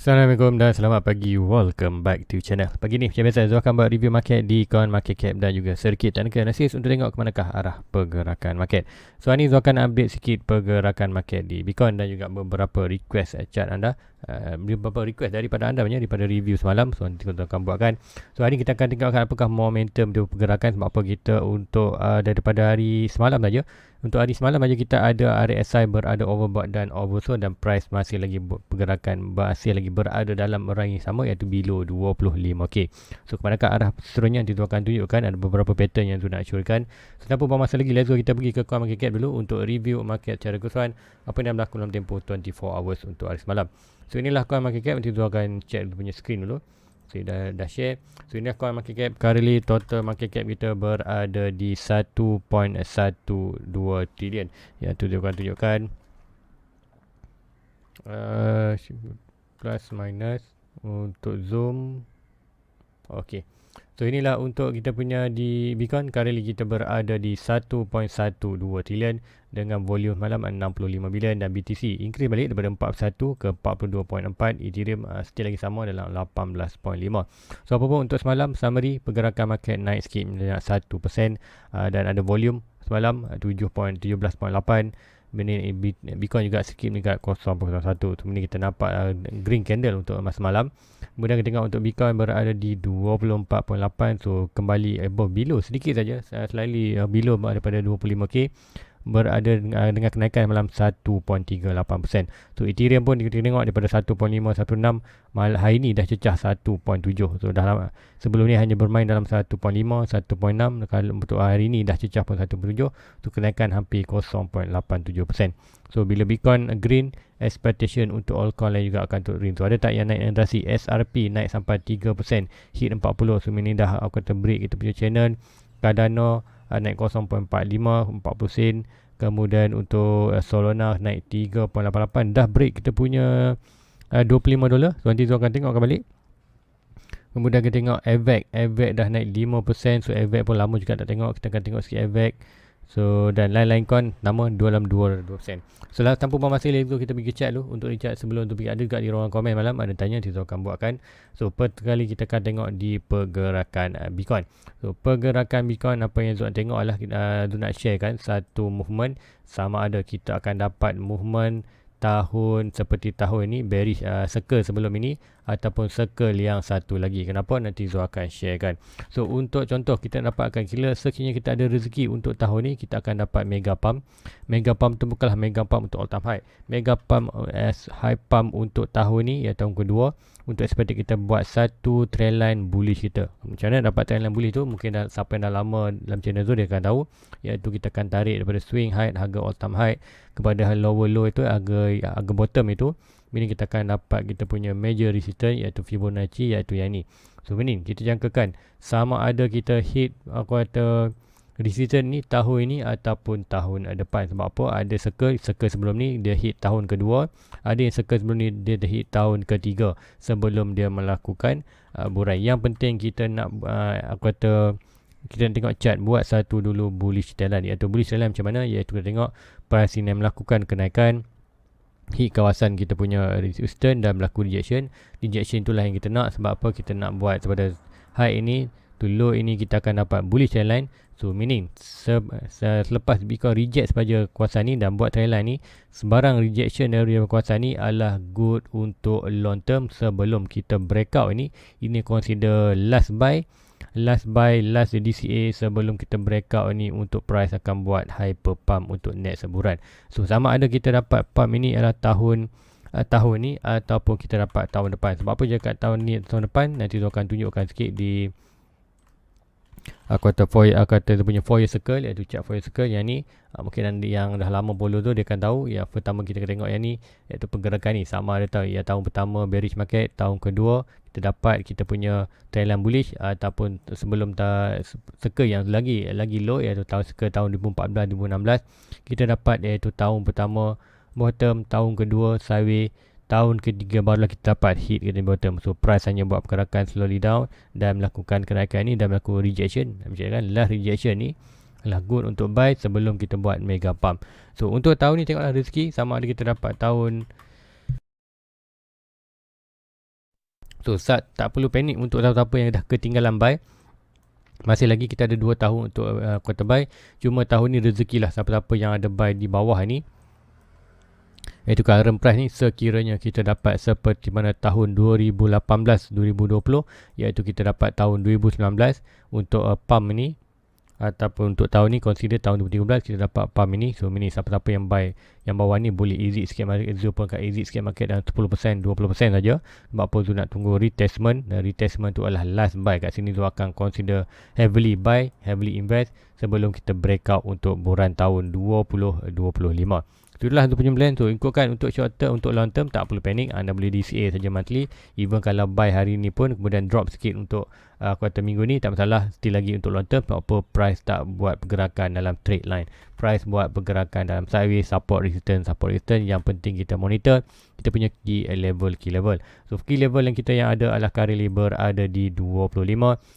Assalamualaikum dan selamat pagi. Welcome back to channel. Pagi ni macam biasa Zul akan buat review market di coin market cap dan juga sedikit tanda analisis untuk tengok ke manakah arah pergerakan market. So hari ni Zul akan update sikit pergerakan market di Bitcoin dan juga beberapa request chart anda. Beberapa request daripada anda daripada review semalam. So nanti kita akan buatkan. So hari ni kita akan tengokkan apakah momentum di pergerakan, sebab apa kita untuk daripada hari semalam saja. Untuk hari semalam saja kita ada RSI berada overbought dan oversold dan price masih lagi pergerakan masih lagi berada dalam range yang sama, iaitu below 25k. So kemanakah arah seterusnya nanti tu akan tunjukkan, ada beberapa pattern yang tu nak syorkan. So tanpa buang masa lagi, let's go kita pergi ke coin market cap dulu untuk review market secara keseluruhan apa yang berlaku dalam tempoh 24 hours untuk hari semalam. So inilah coin market cap, nanti tu akan check punya screen dulu. So dah share. So inilah coin market cap. Currently total market cap kita berada di 1.12 trilion. Ya, tu dia akan tunjukkan plus minus untuk zoom. Okey. So inilah untuk kita punya di Bitcoin. Currently kita berada di 1.12 trilion dengan volume malam 65 bilion, dan BTC increase balik daripada 41 ke 42.4. Ethereum still lagi sama dalam 18.5. So apa pun untuk semalam summary pergerakan market naik sikit menjadi 1% dan ada volume semalam 17.8. Bitcoin juga sikit meningkat 0.1. Tu ni kita nampak green candle untuk masa malam. Kemudian kita tengok untuk Bitcoin berada di 24.8. So kembali below sedikit saja, slightly below daripada 25k, berada dengan kenaikan malam 1.38%. So Ethereum pun kita tengok daripada 1.516 malam hari ni dah cecah 1.7. So dah lama, sebelum ni hanya bermain dalam 1.5 1.6. Kalau untuk hari ni dah cecah pun 1.7. So kenaikan hampir 0.87%. So bila Bitcoin green, expectation untuk altcoin lain juga akan turun green. So ada tak yang naik drastik? SRP naik sampai 3%, hit 40. So ini dah aku kata break kita punya channel. Cardano naik 0.45, 40 sen. Kemudian untuk Solana naik 3.88, dah break kita punya $25. So nanti tu akan tengok balik. Kemudian kita tengok AVAX dah naik 5%. So AVAX pun lama juga tak tengok, kita akan tengok sikit AVAX. So dan lain-lain coin nama dalam 2%. So lah tanpa buang masa lagi, kita pergi chat dulu. Untuk chat sebelum tu pergi, ada dekat di ruangan komen malam ada tanya, kita akan buatkan. So pertama kali kita akan tengok di pergerakan Bitcoin. So pergerakan Bitcoin, apa yang Zul tengok adalah kita nak share kan satu movement, sama ada kita akan dapat movement tahun seperti tahun ini bearish circle sebelum ini, ataupun circle yang satu lagi. Kenapa? Nanti Zul akan share kan. So untuk contoh kita dapatkan, kira sekiranya kita ada rezeki untuk tahun ni, kita akan dapat mega pump. Mega pump tu bukanlah mega pump untuk all time high. Mega pump as high pump untuk tahun ni, ya tahun kedua, untuk expected kita buat satu trend line bullish kita. Macam mana dapat trend line bullish tu? Mungkin siapa yang dah lama dalam channel Zul dia akan tahu, iaitu kita akan tarik daripada swing high, harga all time high, kepada lower low itu, harga bottom itu. Ini kita akan dapat kita punya major resistance, iaitu Fibonacci, iaitu yang ni. So ini kita jangkakan sama ada kita hit aku kata resistance ni tahun ini ataupun tahun depan. Sebab apa? Ada circle sebelum ni dia hit tahun kedua, ada yang circle sebelum ni dia hit tahun ketiga sebelum dia melakukan burai. Yang penting kita nak aku kata kita nak tengok chart, buat satu dulu bullish trend line. Iaitu bullish trend line macam mana? Iaitu kita tengok price ini melakukan kenaikan, hit kawasan kita punya resistance dan berlaku rejection. Rejection itulah yang kita nak. Sebab apa? Kita nak buat daripada high ini to low ini kita akan dapat bullish trend line. So meaning selepas Bitcoin reject sahaja kawasan ni dan buat trend line ni, sebarang rejection dari kawasan ni adalah good untuk long term sebelum kita breakout ini. Ini consider last buy, last DCA sebelum kita breakout ni, untuk price akan buat hyper pump untuk next sebulan. So sama ada kita dapat pump ini adalah tahun ni ataupun kita dapat tahun depan. Sebab apa je kat tahun ni, tahun depan nanti tu akan tunjukkan sikit di aku kata dia punya 4 year circle, iaitu chart 4 year circle yang ni. Mungkin yang dah lama follow tu dia akan tahu. Yang pertama kita tengok yang ni, iaitu pergerakan ni sama ada tahu ya, tahun pertama bearish market, tahun kedua kita dapat kita punya trendline bullish, ataupun sebelum circle yang lagi low, iaitu circle tahun 2014 2016 kita dapat, iaitu tahun pertama bottom, tahun kedua sideways, tahun ketiga barulah kita dapat hit ke bottom. So price hanya buat pergerakan slowly down dan melakukan kenaikan ni dan melakukan rejection. Macam kan last rejection ni adalah good untuk buy sebelum kita buat mega pump. So untuk tahun ni tengoklah rezeki, sama ada kita dapat tahun So tak perlu panik untuk siapa-siapa yang dah ketinggalan buy. Masih lagi kita ada 2 tahun untuk quarter buy. Cuma tahun ni rezeki lah siapa-siapa yang ada buy di bawah ni, iaitu current price ni, sekiranya kita dapat seperti mana tahun 2018-2020, iaitu kita dapat tahun 2019 untuk pump ni, ataupun untuk tahun ni consider tahun 2013 kita dapat pump ini. So ini siapa-siapa yang buy yang bawah ni boleh exit sikit market, exit sikit market dalam 10% 20% saja. Sebab apa tu nak tunggu retestment, dan retestment tu adalah last buy kat sini. Tu akan consider heavily buy, heavily invest sebelum kita breakout untuk bulan tahun 2025. Itulah tu punya plan. So ikutkan untuk short term, untuk long term tak perlu panik. Anda boleh DCA saja monthly. Even kalau buy hari ni pun kemudian drop sikit untuk kuartal minggu ni, tak masalah. Still lagi untuk long term. Apa price tak buat pergerakan dalam trade line, price buat pergerakan dalam sideways, support resistance. Yang penting kita monitor kita punya key level. So key level yang kita yang ada adalah current level ada di 25,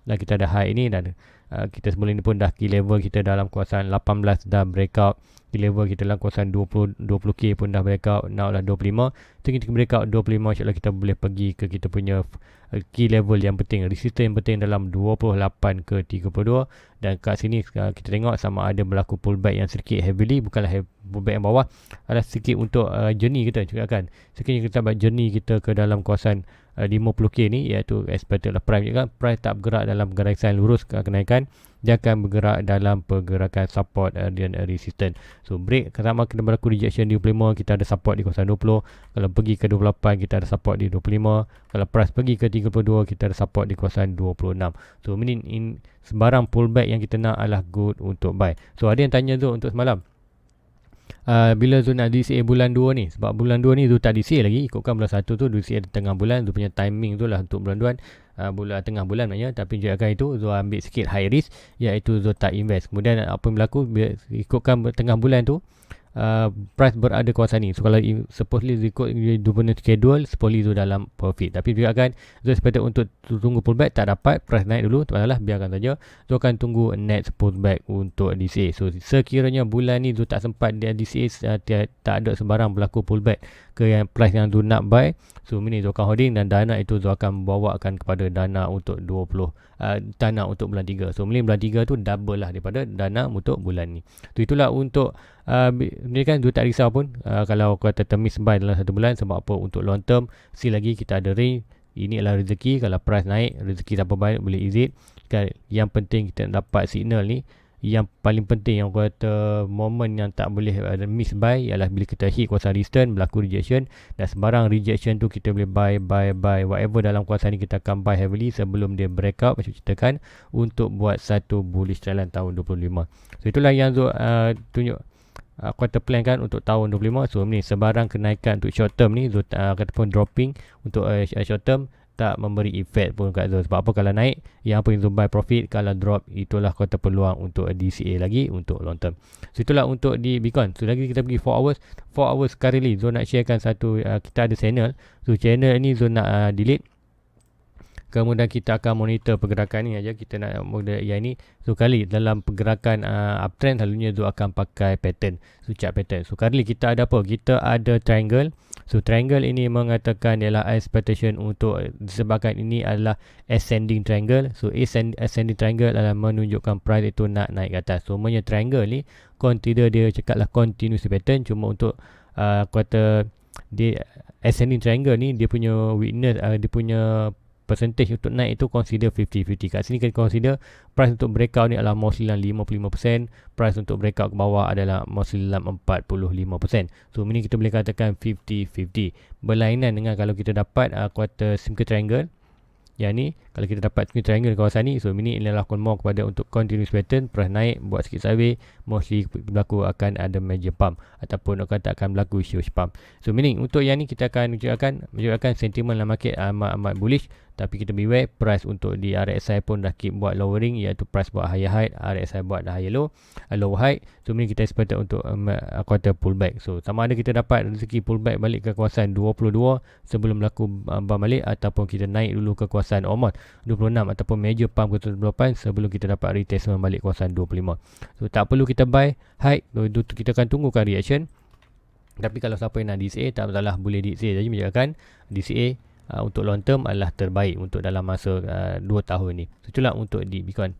dan kita ada high ini, dan kita sebelum ni pun dah key level kita dalam kawasan 18 dah breakout. Key level kita dalam kawasan 20k pun dah breakout. Now lah 25. So kita breakout 25, insyaAllah kita boleh pergi ke kita punya key level yang penting, resistance yang penting dalam 28 ke 32. Dan kat sini kita tengok sama ada berlaku pullback yang sedikit heavily, bukanlah pullback yang bawah, adalah sedikit untuk journey kita juga kan. Sekiranya kita buat journey kita ke dalam kawasan 50k ni, iaitu expected lah prime juga. Price tak bergerak dalam garisan lurus kenaikan, dia akan bergerak dalam pergerakan support dan resistance. So break sama kena berlaku rejection di 25, kita ada support di kawasan 20. Kalau pergi ke 28 kita ada support di 25. Kalau price pergi ke 32 kita ada support di kawasan 26. So ini sebarang pullback yang kita nak adalah good untuk buy. So ada yang tanya tu untuk semalam, bila Zul nak DCA bulan 2 ni, sebab bulan 2 ni Zul tak DCA lagi, ikutkan bulan 1 tu DCA tengah bulan. Zul punya timing tu lah untuk bulan 2, bulan tengah bulan maknanya. Tapi juga itu Zul ambil sikit high risk, iaitu Zul tak invest. Kemudian apa yang berlaku ikutkan tengah bulan tu, price berada kawasan ni. So kalau supposedly ikut dia punya schedule, supposedly tu dalam profit. Tapi juga kan Zul expected untuk tunggu pullback, tak dapat, price naik dulu, tak masalah, biarkan saja. Zul akan tunggu next pullback untuk DCA. So sekiranya bulan ni Zul tak sempat dia DCA, tak ada sebarang berlaku pullback ke yang price yang Zul nak buy, so ini Zul akan holding, dan dana itu Zul akan bawakan kepada dana untuk 20 dana untuk bulan 3. So bulan 3 tu double lah daripada dana untuk bulan ni. So itulah untuk ni kan Zul tak risau pun kalau kata termis buy dalam 1 bulan. Sebab apa, untuk long term still lagi kita ada range. Ini adalah rezeki. Kalau price naik, rezeki siapa baik boleh exit kan. Yang penting kita dapat signal ni. Yang paling penting yang kata moment yang tak boleh miss buy ialah bila kita hit kawasan resistance, berlaku rejection, dan sebarang rejection tu kita boleh buy whatever dalam kawasan ni kita akan buy heavily sebelum dia breakout macam ceritakan, untuk buat satu bullish trend tahun 25. So itulah yang Zul tunjuk quarter plan kan untuk tahun 25. So ni sebarang kenaikan untuk short term ni Zul katakan dropping untuk short term tak memberi efek pun kat Zul. Sebab apa, kalau naik yang apa yang Zul buy profit, kalau drop itulah kata peluang untuk DCA lagi untuk long term. So itulah untuk di Bitcoin. So lagi kita pergi 4 hours currently Zul nak sharekan satu, kita ada channel. So channel ni Zul nak delete. Kemudian kita akan monitor pergerakan ni aja. Kita nak monitor yang ni. So kali dalam pergerakan uptrend selalunya Zul akan pakai pattern. So chart pattern. So kali kita ada apa? Kita ada triangle. So triangle ini mengatakan ialah expectation untuk, disebabkan ini adalah ascending triangle. So ascending triangle adalah menunjukkan price itu nak naik ke atas. So semuanya triangle ni consider dia cakaplah continuous pattern. Cuma untuk kata dia ascending triangle ni, dia punya weakness, dia punya percentage untuk naik itu consider 50-50. Kat sini kita consider price untuk breakout ni adalah mostly dalam 55%, price untuk breakout ke bawah adalah mostly dalam 45%. So ini kita boleh katakan 50-50. Berlainan dengan kalau kita dapat quarter single triangle. Yang ni kalau kita dapat triangle di kawasan ni, so ini adalah more kepada untuk continuous pattern, price naik buat sikit sideways, mostly berlaku akan ada major pump ataupun orang kata akan berlaku huge pump. So meaning untuk yang ni kita akan menunjukkan sentimen dalam market amat bullish. Tapi kita beware, price untuk di RSI pun dah keep buat lowering, iaitu price buat higher high, RSI buat dah higher low, low high. So ini kita expect untuk quarter pullback. So sama ada kita dapat rezeki pullback balik ke kawasan 22 sebelum berlaku bump balik, ataupun kita naik dulu ke kawasan almost 26 ataupun major pump ke 28 sebelum kita dapat retestment balik kawasan 25. So tak perlu kita buy high, kita akan tunggukan reaction. Tapi kalau siapa yang nak DCA tak masalah, boleh DCA. Jadi menjadikan DCA untuk long term adalah terbaik untuk dalam masa 2 tahun ni. So, itulah untuk di Bitcoin.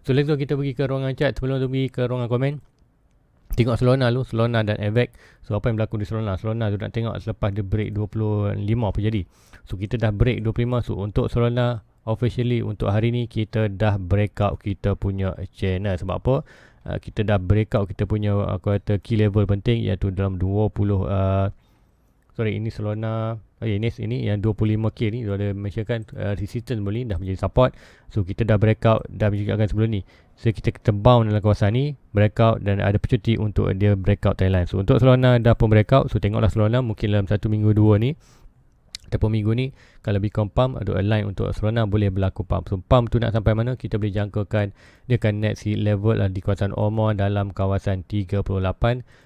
So let's go, kita pergi ke ruangan chat. Sebelum tu pergi ke ruangan komen, tengok Solana dulu, Solana dan AVAX. So apa yang berlaku di Solana? Solana tu nak tengok selepas dia break 25 apa jadi. So kita dah break 25. So untuk Solana officially untuk hari ni kita dah breakout kita punya channel. Sebab apa? Kita dah breakout kita punya aku kata key level penting, iaitu dalam 20 ini Solana. Ini yang 25k ni dia ada mentionkan resistance boleh dah menjadi support. So kita dah breakout, dah menunjukkan sebelum ni. So kita bound dalam kawasan ni, breakout, dan ada pecuti untuk dia breakout trendline. So untuk Solana dah pun breakout. So tengoklah Solana mungkin dalam 1 minggu 2 ni ataupun minggu ni, kalau Bitcoin pump ada align untuk Solana, boleh berlaku pump. So pump tu nak sampai mana, kita boleh jangkakan dia akan net seed level di kawasan Omo dalam kawasan 38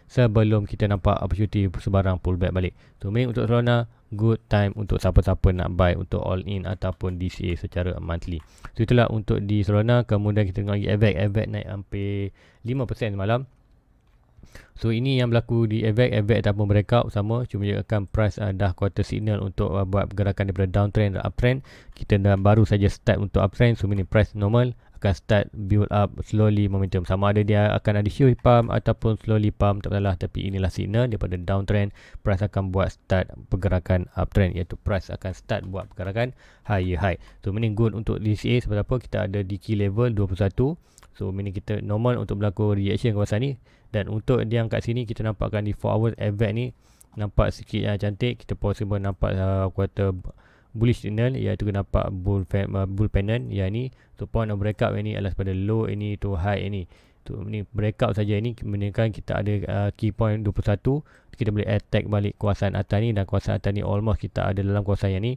sebelum kita nampak opportunity sebarang pullback balik. So untuk Solana, good time untuk siapa-siapa nak buy untuk all in ataupun DCA secara monthly. So itulah untuk di Solana. Kemudian kita tengok lagi AVAX naik hampir 5% semalam. So ini yang berlaku di AVAX ataupun breakout sama, cuma dia akan price dah quarter signal untuk buat pergerakan daripada downtrend ke uptrend. Kita dah baru saja start untuk uptrend. So ini price normal akan start build up slowly momentum. Sama ada dia akan ada huge pump ataupun slowly pump, tak salah, tapi inilah signal daripada downtrend. Price akan buat start pergerakan uptrend, iaitu price akan start buat pergerakan higher high. So ini good untuk DCA. sebab apa? Kita ada di key level 21. So ini kita normal untuk berlaku reaction kawasan ni. Dan untuk yang kat sini kita nampakkan di 4 hours AVAX ni nampak sikit cantik. Kita possible nampak quarter bullish signal, iaitu kita nampak bull pennant yang ni. So point of breakout yang ni adalah pada low ini to high ini. So ni breakout saja ini menunjukkan kita ada key point 21. Kita boleh attack balik kawasan atas ni, dan kawasan atas ni almost kita ada dalam kawasan yang ni,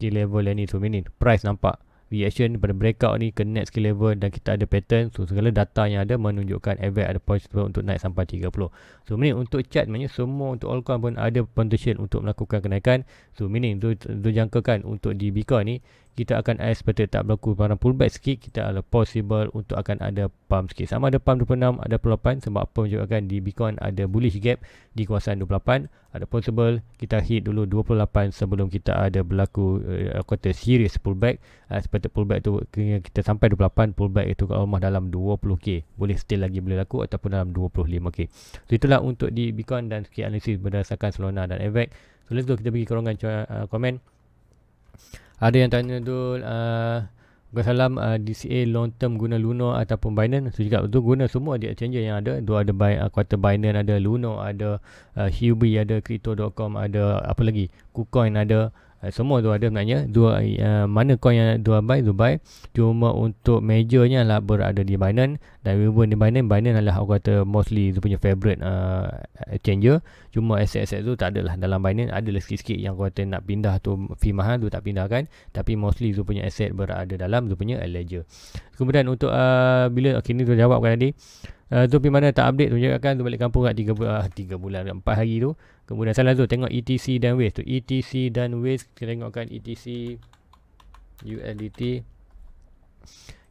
key level yang ni. So ni price nampak reaction pada breakout ni ke next skill level, dan kita ada pattern. So segala data yang ada menunjukkan AVAX ada possible untuk naik sampai 30. So meaning untuk chart maknanya semua untuk altcoin pun ada potential untuk melakukan kenaikan. So meaning tu jangkakan untuk di Bitcoin ni kita akan expected tak berlaku barang pullback sikit, kita ada possible untuk akan ada pump sikit. Sama ada pump 26, ada 28. Sebab apa menunjukkan di Bitcoin ada bullish gap di kawasan 28. Ada possible kita hit dulu 28 sebelum kita ada berlaku kata serious pullback. Expected pullback tu kita sampai 28, pullback itu almost dalam 20k. Boleh still lagi boleh laku ataupun dalam 25k. So itulah untuk di Bitcoin dan sikit analisis berdasarkan Solana dan AVAX. So let's go, kita pergi ke ruangan komen. Ada yang tanya Dul, salam, DCA long term guna Luno ataupun Binance. So juga tu guna semua dia exchanger yang ada. Dua ada kuartal Binance, ada Luno, ada Huobi, ada Crypto.com, ada apa lagi, KuCoin ada. Semua tu ada sebenarnya. Mana coin yang dua buy. Cuma untuk majornya lah berada di Binance. Dan even di Binance adalah aku kata mostly dia punya favorite exchanger. Cuma aset-aset tu tak adalah dalam Binance. Adalah sikit-sikit yang aku kata nak pindah tu fee mahal tu tak pindahkan. Tapi mostly tu punya aset berada dalam tu punya ledger. Kemudian untuk bila ni tu jawabkan tadi. Tu pergi mana tak update tu cakapkan tu balik kampung kat 3 bulan 4 hari tu. Kemudian salah tu tengok ETC dan Waves tu. ETC dan Waves kita tengokkan ETC USDT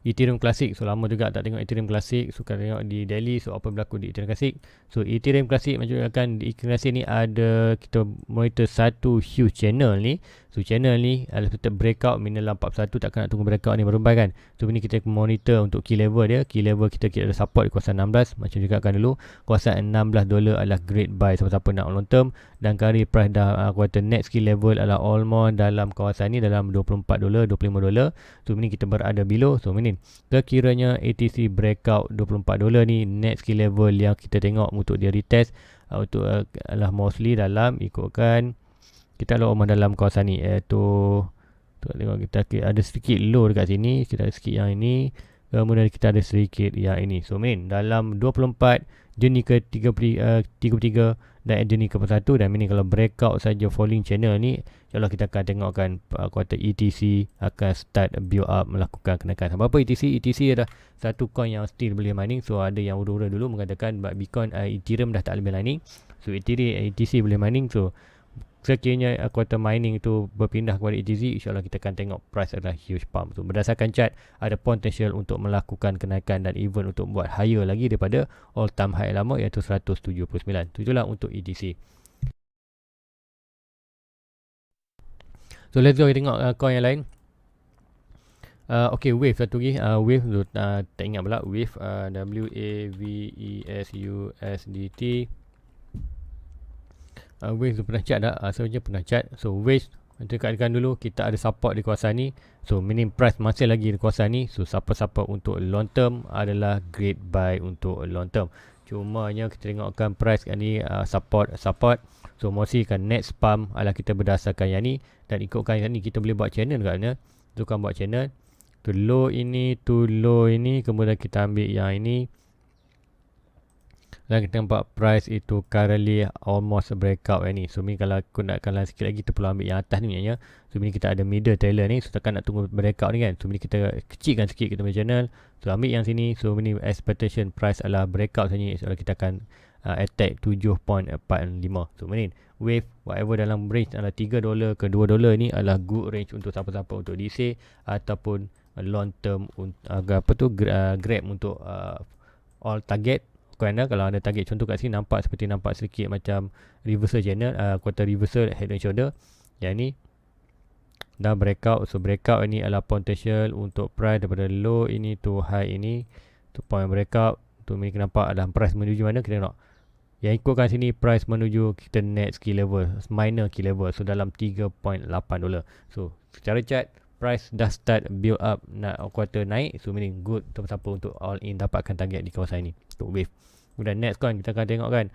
Ethereum Classic. So lama juga tak tengok Ethereum Classic. So kita tengok di daily. So apa berlaku di Ethereum Classic. So Ethereum Classic menunjukkan di Ethereum Classic ni ada kita monitor satu huge channel ni. So channel ni adalah tetap breakout minus 41. Takkan nak tunggu breakout ni baru buy kan. So ini kita monitor untuk key level dia. Key level kita ada support di kawasan 16. Macam juga kan dulu. Kawasan $16 adalah great buy siapa-siapa nak long term. Dan kari price dah kuartal next key level adalah almost dalam kawasan ni dalam $24, $25. So ini kita berada below. So ini kekiranya ATC breakout $24 ni next key level yang kita tengok untuk dia retest untuk adalah mostly dalam ikutkan kita lalu dalam kawasan ni, iaitu tengok kita ada sedikit low dekat sini, kita ada sikit yang ini, kemudian kita ada sedikit yang ini. So dalam 24 jenis ke 33 dan jenis ke 1, dan ini kalau breakout saja falling channel ni, insyaAllah kita akan tengokkan kuartal ETC akan start build up melakukan kenaikan. Sebab apa ETC? ETC adalah satu coin yang still boleh mining. So ada yang ura-ura dulu mengatakan Bitcoin Ethereum dah tak boleh mining. So ETC boleh mining. So sekiranya kuartal mining itu berpindah kepada ETC, insyaAllah kita akan tengok price adalah huge pump. So berdasarkan chart ada potential untuk melakukan kenaikan dan even untuk buat higher lagi daripada all time high lama, iaitu 179. Itulah untuk ETC. So let's go tengok coin yang lain. Okay, Wave satu lagi. Wave tu tak ingat pula. Wave, WAVESUSDT. Wave tu pernah cat tak? Sebenarnya pernah cat. So Wave, tekan dulu, kita ada support di kawasan ni. So minimum price masih lagi di kawasan ni. So support untuk long term adalah great buy untuk long term. Cumanya kita tengokkan price kat ni, support. So mostly kan next pump adalah kita berdasarkan yang ni. Dan ikutkan yang ni, kita boleh buat channel kat mana. So kan buat channel to low ini, kemudian kita ambil yang ini. Dan kita nampak price itu currently almost breakout ni. So ni kalau aku nak kalah sikit lagi, kita perlu ambil yang atas ni punya. So ni kita ada middle trailer ni. So takkan nak tunggu breakout ni kan. So ni kita kecilkan sikit kita punya channel. So ambil yang sini. So ni expectation price adalah breakout saja. So kita akan attack 7.45. So ni wave whatever dalam range adalah $3 ke $2 ni adalah good range untuk siapa-siapa untuk DC ataupun long term grab untuk all target. Kalau ada target, contoh kat sini nampak sedikit macam reversal channel, quarter reversal head and shoulder. Yang ni dah breakout. So breakout ini adalah potential untuk price daripada low ini to high ini, tu point breakout. Tu ni kita nampak adalah price menuju mana, kita tengok. Yang ikutkan sini price menuju kita next key level, minor key level. So dalam $3.8. So secara chart price dah start build up nak quarter naik. So meaning good untuk siapa untuk all in dapatkan target di kawasan ini untuk wave. Kemudian next kan kita akan tengok kan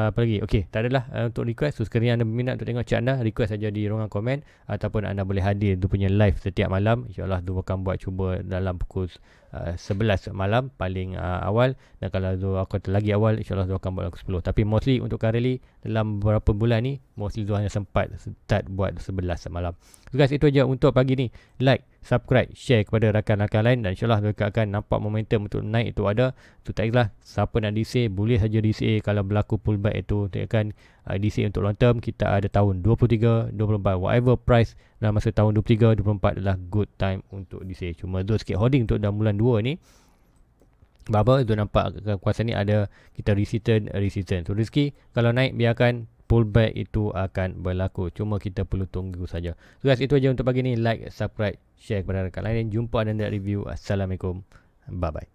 apa lagi. Okay, tak adalah untuk request. So sekiranya anda berminat untuk tengok chart anda, request saja di ruangan komen ataupun anda boleh hadir dia punya live setiap malam. InsyaAllah tu akan buat cuba dalam pukul 11 malam paling awal. Dan kalau tu aku lagi awal, InsyaAllah tu akan buat pukul 10. Tapi mostly untuk currently dalam beberapa bulan ni, mostly tu hanya sempat start buat 11 malam. So guys, itu aja untuk pagi ni. Like, subscribe, share kepada rakan-rakan lain. Dan insyaAllah mereka akan nampak momentum untuk naik itu ada. So tak kisah siapa nak DCA, boleh saja DCA. Kalau berlaku pullback itu, tekan DCA untuk long term. Kita ada tahun 23, 24, whatever price dalam masa tahun 23, 24 adalah good time untuk DCA. Cuma tu sikit holding untuk dalam bulan 2 ni. Baba itu nampak kekuasaan ni ada kita resistance. So rezeki kalau naik biarkan, pullback itu akan berlaku. Cuma kita perlu tunggu saja. So guys, itu aja untuk pagi ni. Like, subscribe, share kepada rakan lain. Jumpa dan review. Assalamualaikum. Bye bye.